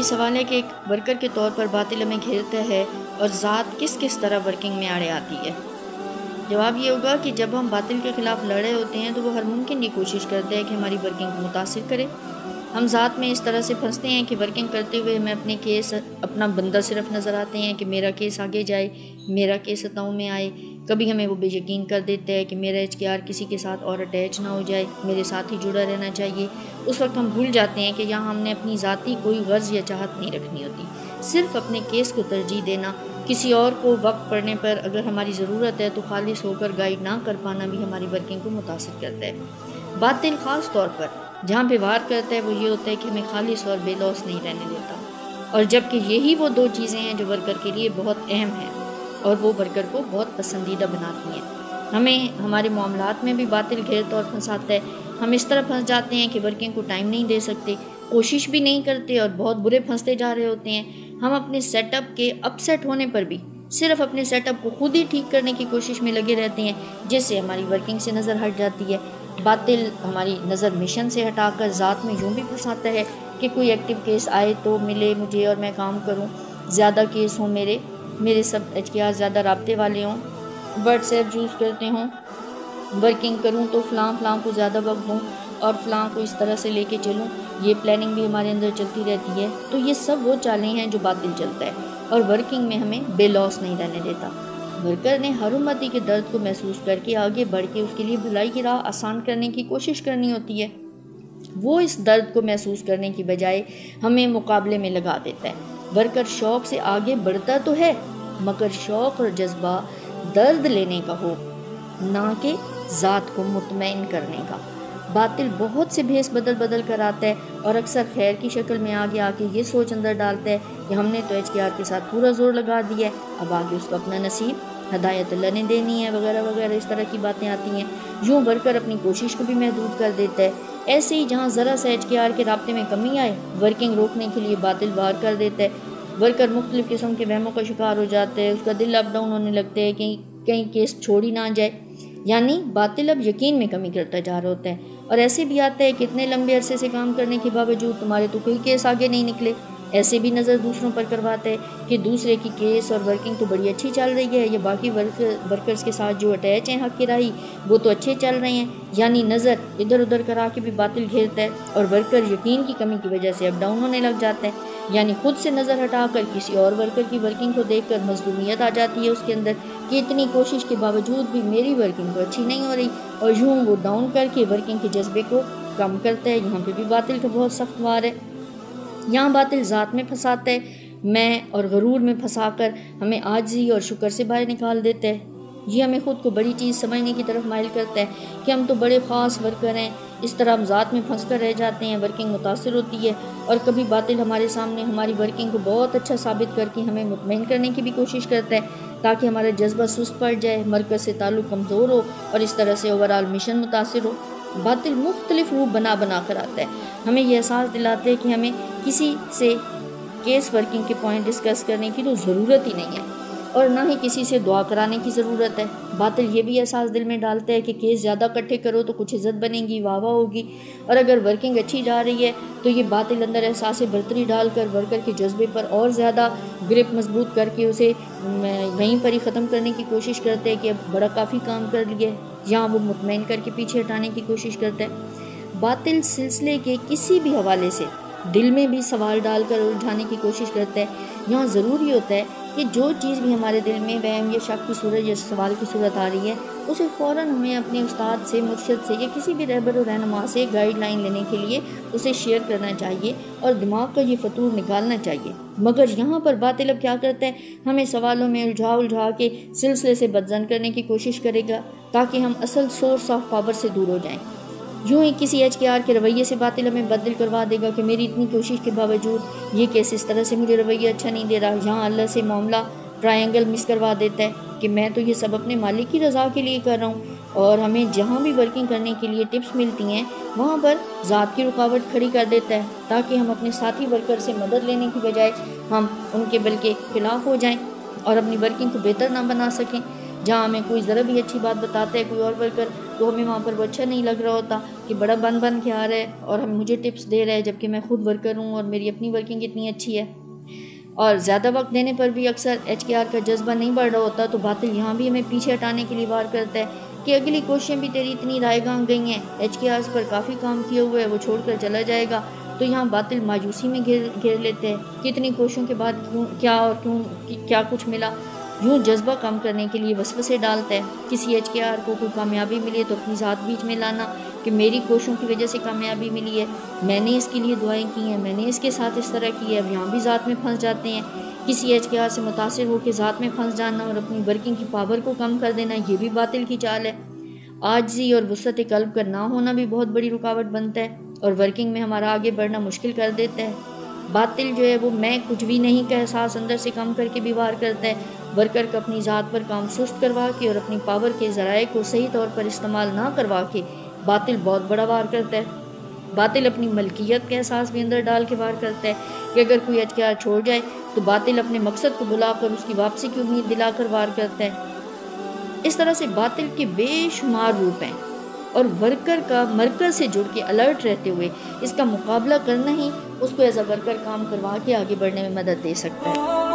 یہ سوال ہے کہ ایک ورکر کے طور پر باطل ہمیں گھیرتا ہے اور ذات کس کس طرح ورکنگ میں آڑے آتی ہے۔ جواب یہ ہوگا کہ جب ہم باطل کے خلاف لڑ رہے ہوتے ہیں تو وہ ہر ممکن یہ کوشش کرتے ہیں کہ ہماری ورکنگ کو متاثر کرے۔ ہم ذات میں اس طرح سے پھنستے ہیں کہ ورکنگ کرتے ہوئے ہمیں اپنے کیس اپنا بندہ صرف نظر آتے ہیں کہ میرا کیس آگے جائے، میرا کیس اتاؤں میں آئے۔ کبھی ہمیں وہ بے یقین کر دیتا ہے کہ میرا HKR کسی کے ساتھ اور اٹیچ نہ ہو جائے، میرے ساتھ ہی جڑا رہنا چاہیے۔ اس وقت ہم بھول جاتے ہیں کہ یہاں ہم نے اپنی ذاتی کوئی غرض یا چاہت نہیں رکھنی ہوتی، صرف اپنے کیس کو ترجیح دینا۔ کسی اور کو وقت پڑنے پر اگر ہماری ضرورت ہے تو خالص ہو کر گائیڈ نہ کر پانا بھی ہماری ورکنگ کو متاثر کرتا ہے۔ باطل خاص طور پر جہاں پہ وار کرتا ہے وہ یہ ہوتا ہے کہ ہمیں خالص اور بے لوث نہیں رہنے دیتا، اور جبکہ یہی وہ دو چیزیں ہیں جو ورکر کے لیے بہت اہم ہیں اور وہ ورکر کو بہت پسندیدہ بناتی ہیں۔ ہمیں ہمارے معاملات میں بھی باطل گھیرتا اور پھنساتا ہے۔ ہم اس طرح پھنس جاتے ہیں کہ ورکنگ کو ٹائم نہیں دے سکتے، کوشش بھی نہیں کرتے اور بہت برے پھنستے جا رہے ہوتے ہیں۔ ہم اپنے سیٹ اپ کے اپ سیٹ ہونے پر بھی صرف اپنے سیٹ اپ کو خود ہی ٹھیک کرنے کی کوشش میں لگے رہتے ہیں، جس سے ہماری ورکنگ سے نظر ہٹ جاتی ہے۔ باطل ہماری نظر مشن سے ہٹا کر ذات میں یوں بھی پھنساتا ہے کہ کوئی ایکٹیو کیس آئے تو ملے مجھے اور میں کام کروں، زیادہ کیس ہوں، میرے سب HKR زیادہ رابطے والے ہوں، واٹس ایپ یوز کرتے ہوں، ورکنگ کروں تو فلاں کو زیادہ وقت دوں اور فلاں کو اس طرح سے لے کے چلوں۔ یہ پلاننگ بھی ہمارے اندر چلتی رہتی ہے۔ تو یہ سب وہ چالیں ہیں جو باطل چلتا ہے اور ورکنگ میں ہمیں بے لوث نہیں رہنے دیتا۔ ورکر نے ہر امتی کے درد کو محسوس کر کے آگے بڑھ کے اس کے لیے بھلائی کی راہ آسان کرنے کی کوشش کرنی ہوتی ہے۔ وہ اس درد کو محسوس کرنے کی بجائے ہمیں مقابلے میں لگا دیتا ہے۔ ورکر شوق سے آگے بڑھتا تو ہے مگر شوق اور جذبہ درد لینے کا ہو، نہ کہ ذات کو مطمئن کرنے کا۔ باطل بہت سے بھیس بدل کر آتا ہے اور اکثر خیر کی شکل میں آگے آ کے یہ سوچ اندر ڈالتا ہے کہ ہم نے تو HKR کے ساتھ پورا زور لگا دیا ہے، اب آگے اس کو اپنا نصیب ہدایت اللہ نے دینی ہے، وغیرہ وغیرہ اس طرح کی باتیں آتی ہیں۔ یوں ورکر اپنی کوشش کو بھی محدود کر دیتا ہے۔ ایسے ہی جہاں ذرا سا HKR کے رابطے میں کمی آئے، ورکنگ روکنے کے لیے باطل وار کر دیتا ہے۔ ورکر مختلف قسم کے وہموں کا شکار ہو جاتا ہے، اس کا دل اپ ڈاؤن ہونے لگتا ہے کہ کہیں کیس چھوڑ ہی نہ جائے، یعنی باطل اب یقین میں کمی کرتا جا رہا ہوتا ہے۔ اور ایسے بھی آتا ہے کہ اتنے لمبے عرصے سے کام کرنے کے باوجود تمہارے تو کوئی کیس آگے نہیں نکلے۔ ایسے بھی نظر دوسروں پر کرواتا ہے کہ دوسرے کی کیس اور ورکنگ تو بڑی اچھی چل رہی ہے، یا باقی ورکرز کے ساتھ جو اٹیچ ہیں حق کی راہی وہ تو اچھے چل رہے ہیں، یعنی نظر ادھر ادھر کرا کے بھی باطل گھیرتا ہے۔ اور ورکر یقین کی کمی کی وجہ سے اپ ڈاؤن ہونے لگ جاتا ہے، یعنی خود سے نظر ہٹا کر کسی اور ورکر کی ورکنگ کو دیکھ کر مظلومیت آ جاتی ہے اس کے اندر کہ اتنی کوشش کے باوجود بھی میری ورکنگ تو اچھی نہیں ہو رہی، اور یوں وہ ڈاؤن کر کے ورکنگ کے جذبے کو کم کرتا ہے۔ یہاں پہ بھی باطل کا بہت سخت وار ہے۔ یہاں باطل ذات میں پھنساتا ہے، میں اور غرور میں پھنسا کر ہمیں عاجزی اور شکر سے باہر نکال دیتا ہے۔ یہ ہمیں خود کو بڑی چیز سمجھنے کی طرف مائل کرتا ہے کہ ہم تو بڑے خاص ورکر ہیں۔ اس طرح ہم ذات میں پھنس کر رہ جاتے ہیں، ورکنگ متاثر ہوتی ہے، اور کبھی باطل ہمارے سامنے ہماری ورکنگ کو بہت اچھا ثابت کر کے ہمیں مطمئن کرنے کی بھی کوشش کرتا ہے تاکہ ہمارا جذبہ سست پڑ جائے، مرکز سے تعلق کمزور ہو اور اس طرح سے اوورآل مشن متاثر ہو۔ باطل مختلف روپ بنا کر آتا ہے، ہمیں یہ احساس دلاتے ہے کہ ہمیں کسی سے کیس ورکنگ کے پوائنٹ ڈسکس کرنے کی تو ضرورت ہی نہیں ہے اور نہ ہی کسی سے دعا کرانے کی ضرورت ہے۔ باطل یہ بھی احساس دل میں ڈالتا ہے کہ کیس زیادہ اکٹھے کرو تو کچھ عزت بنے گی، واہ واہ ہوگی، اور اگر ورکنگ اچھی جا رہی ہے تو یہ باطل اندر احساس برتری ڈال کر ورکر کے جذبے پر اور زیادہ گرپ مضبوط کر کے اسے وہیں پر ہی ختم کرنے کی کوشش کرتے ہیں کہ اب بڑا کافی کام کر لیے، یہاں وہ مطمئن کر کے پیچھے ہٹانے کی کوشش کرتا ہے۔ باطل سلسلے کے کسی بھی حوالے سے دل میں بھی سوال ڈال کر الجھانے کی کوشش کرتا ہے۔ یہاں ضروری ہوتا ہے کہ جو چیز بھی ہمارے دل میں وہم یا شک کی صورت یا سوال کی صورت آ رہی ہے اسے فوراً ہمیں اپنے استاد سے، مرشد سے یا کسی بھی رہبر و رہنما سے گائیڈ لائن لینے کے لیے اسے شیئر کرنا چاہیے اور دماغ کا یہ فطور نکالنا چاہیے۔ مگر یہاں پر باطل اب کیا کرتا ہے، ہمیں سوالوں میں الجھا کے سلسلے سے بدزن کرنے کی کوشش کرے گا تاکہ ہم اصل سورس آف پاور سے دور ہو جائیں۔ یوں ہی کسی HKR کے رویے سے باطل ہمیں بدل کروا دے گا کہ میری اتنی کوشش کے باوجود یہ کیس اس طرح سے مجھے رویہ اچھا نہیں دے رہا۔ یہاں اللہ سے معاملہ ٹرائنگل مس کروا دیتا ہے کہ میں تو یہ سب اپنے مالک کی رضا کے لیے کر رہا ہوں، اور ہمیں جہاں بھی ورکنگ کرنے کے لیے ٹپس ملتی ہیں وہاں پر ذات کی رکاوٹ کھڑی کر دیتا ہے تاکہ ہم اپنے ساتھی ورکر سے مدد لینے کی بجائے ہم ان کے بلکہ خلاف ہو جائیں اور اپنی ورکنگ کو بہتر نہ بنا سکیں۔ جہاں ہمیں کوئی ذرا بھی اچھی بات بتاتا ہے کوئی اور ورکر، تو ہمیں وہاں پر وہ اچھا نہیں لگ رہا ہوتا کہ بڑا بن کے آ رہا ہے اور ہم مجھے ٹپس دے رہا ہے، جبکہ میں خود ورکر ہوں اور میری اپنی ورکنگ اتنی اچھی ہے۔ اور زیادہ وقت دینے پر بھی اکثر HKR کا جذبہ نہیں بڑھ رہا ہوتا، تو باطل یہاں بھی ہمیں پیچھے ہٹانے کے لیے وار کرتا ہے کہ اگلی کوششیں بھی تیری اتنی رائے گاں گئی ہیں، HKRs پر کافی کام کیا ہوا ہے، وہ چھوڑ کر چلا جائے گا۔ تو یہاں باطل مایوسی میں گھیر لیتے ہیں کہ اتنی کوششوں کے بعد کیا کچھ ملا۔ یوں جذبہ کم کرنے کے لیے وسوسے ڈالتا ہے۔ کسی HKR کو کوئی کامیابی ملی تو اپنی ذات بیچ میں لانا کہ میری کوششوں کی وجہ سے کامیابی ملی ہے، میں نے اس کے لیے دعائیں کی ہیں، میں نے اس کے ساتھ اس طرح کی ہے، اب یہاں بھی ذات میں پھنس جاتے ہیں۔ کسی HKR سے متاثر ہو کے ذات میں پھنس جانا اور اپنی ورکنگ کی پاور کو کم کر دینا، یہ بھی باطل کی چال ہے۔ عاجزی اور وسعت قلب کا نہ ہونا بھی بہت بڑی رکاوٹ بنتا ہے اور ورکنگ میں ہمارا آگے بڑھنا مشکل کر دیتا ہے۔ باطل جو ہے وہ میں کچھ بھی نہیں کا احساس اندر سے کم کر کے بھی وار کرتا ہے۔ ورکر کو اپنی ذات پر کام سست کروا کے اور اپنی پاور کے ذرائع کو صحیح طور پر استعمال نہ کروا کے باطل بہت بڑا وار کرتا ہے۔ باطل اپنی ملکیت کا احساس بھی اندر ڈال کے وار کرتا ہے کہ اگر کوئی HKR چھوڑ جائے تو باطل اپنے مقصد کو بلا کر اس کی واپسی کی امید دلا کر وار کرتا ہے۔ اس طرح سے باطل کے بے شمار روپ ہیں اور ورکر کا مرکز سے جڑ کے الرٹ رہتے ہوئے اس کا مقابلہ کرنا ہی اس کو ایز اے ورکر کام کروا کے آگے بڑھنے میں مدد دے سکتا ہے۔